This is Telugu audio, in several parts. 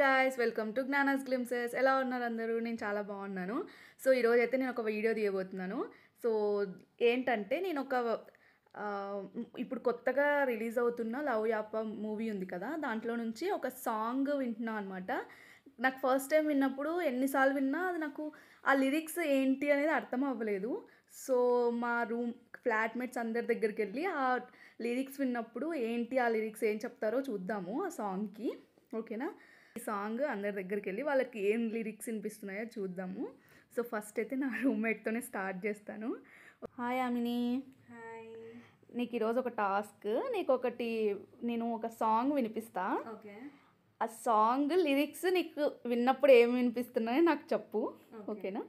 Guys welcome to Gnanas glimpses. ఎలా ఉన్నారు అందరూ? నేను చాలా బాగున్నాను. సో ఈరోజు అయితే నేను ఒక వీడియో తీయబోతున్నాను. సో ఏంటంటే నేను ఒక ఇప్పుడు కొత్తగా రిలీజ్ అవుతున్న లవ్ యాప మూవీ ఉంది కదా, దాంట్లో నుంచి ఒక సాంగ్ వింటున్నా అనమాట. నాకు ఫస్ట్ టైం విన్నప్పుడు ఎన్నిసార్లు విన్నా అది నాకు ఆ లిరిక్స్ ఏంటి అనేది అర్థం అవ్వలేదు. సో మా ఫ్లాట్మేట్స్ అందరి దగ్గరికి వెళ్ళి ఆ లిరిక్స్ విన్నప్పుడు ఏంటి ఆ లిరిక్స్ ఏం చెప్తారో చూద్దాము ఆ సాంగ్కి. ఓకేనా? ఈ సాంగ్ అందరి దగ్గరికి వెళ్ళి వాళ్ళకి ఏం లిరిక్స్ వినిపిస్తున్నాయో చూద్దాము. సో ఫస్ట్ అయితే నా రూమ్మేట్తోనే స్టార్ట్ చేస్తాను. హాయ్ ఆమిని. హాయ్. నీకు ఈరోజు ఒక టాస్క్. నేను ఒక సాంగ్ వినిపిస్తా. ఓకే. ఆ సాంగ్ లిరిక్స్ నీకు విన్నప్పుడు ఏం వినిపిస్తున్నాయో నాకు చెప్పు. ఓకేనా?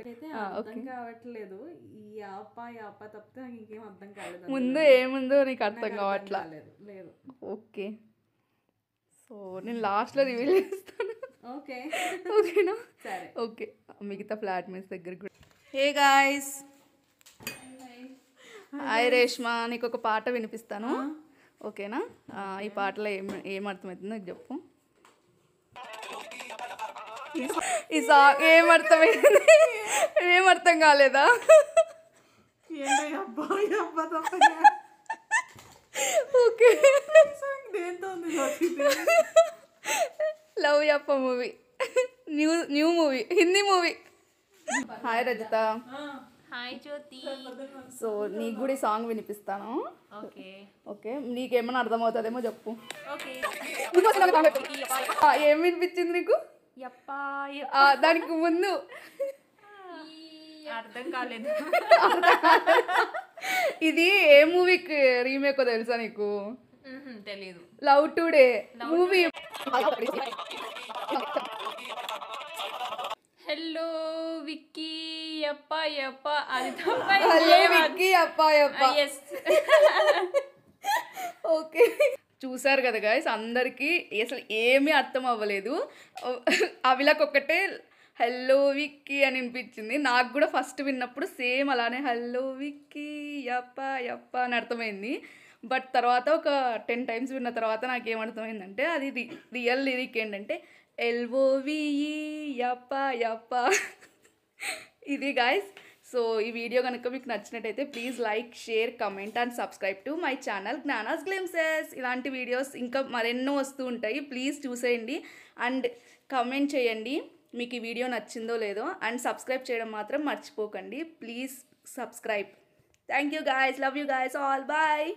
అయితే అర్థం కావట్లేదు. ఈ యాప తప్పితే నాకు ఇంకేం అర్థం కాలేదు. ముందు ఏముందో నీకు అర్థం కావట్లా? లేదు. ఓకే, సో నేను లాస్ట్లో రివీల్ చేస్తాను. ఓకే. ఓకేనా? సరే. ఓకే, మిగతా ఫ్లాట్మేట్స్ దగ్గరికి కూడా. Hey guys. హాయ్ రేష్మా, నీకు ఒక పాట వినిపిస్తాను. ఓకేనా? ఈ పాటలో ఏం అర్థమవుతుందో నాకు చెప్పు. ఈ సాంగ్ ఏం అర్థం కాలేదా? Okay, Loveyapa movie, new movie, Hindi movie. Hi Rajitha. Hi Jyothi. So నీకు కూడా ఈ సాంగ్ వినిపిస్తాను. ఓకే ఓకే, నీకేమన్నా అర్థమవుతుందేమో చెప్పు. ఓకే. ఏం వినిపించింది నీకు? యప్పా దానికి ముందు అర్థం కాలేదు. ఇది ఏ మూవీకి రీమేక్ తెలుసా నీకు? తెలీదు. Love today movie. Hello Vicky యప్పా అది విక్కీ అప్పా. ఓకే, చూసారు కదా గాయస్, అందరికీ అసలు ఏమీ అర్థం అవ్వలేదు. అవిలకు ఒక్కటే హలో విక్కీ అని వినిపించింది. నాకు కూడా ఫస్ట్ విన్నప్పుడు సేమ్ అలానే హలో విక్కీ యప్ప అని అర్థమైంది. బట్ తర్వాత ఒక 10 times విన్న తర్వాత నాకు ఏమర్థమైందంటే అది రియల్ లిరిక్ ఏంటంటే ఎల్ఓవిఈ యప్ప. ఇది గాయస్. సో ఈ వీడియో కనుక మీకు నచ్చినట్టయితే please like, share, comment and subscribe to my channel Gnanas glimpses. ఇలాంటి వీడియోస్ ఇంకా మరెన్నో వస్తూ ఉంటాయి. ప్లీజ్ చూసేయండి అండ్ కమెంట్ చేయండి మీకు ఈ వీడియో నచ్చిందో లేదో. అండ్ సబ్స్క్రైబ్ చేయడం మాత్రం మర్చిపోకండి. Please subscribe. Thank you guys. Love you guys all. Bye.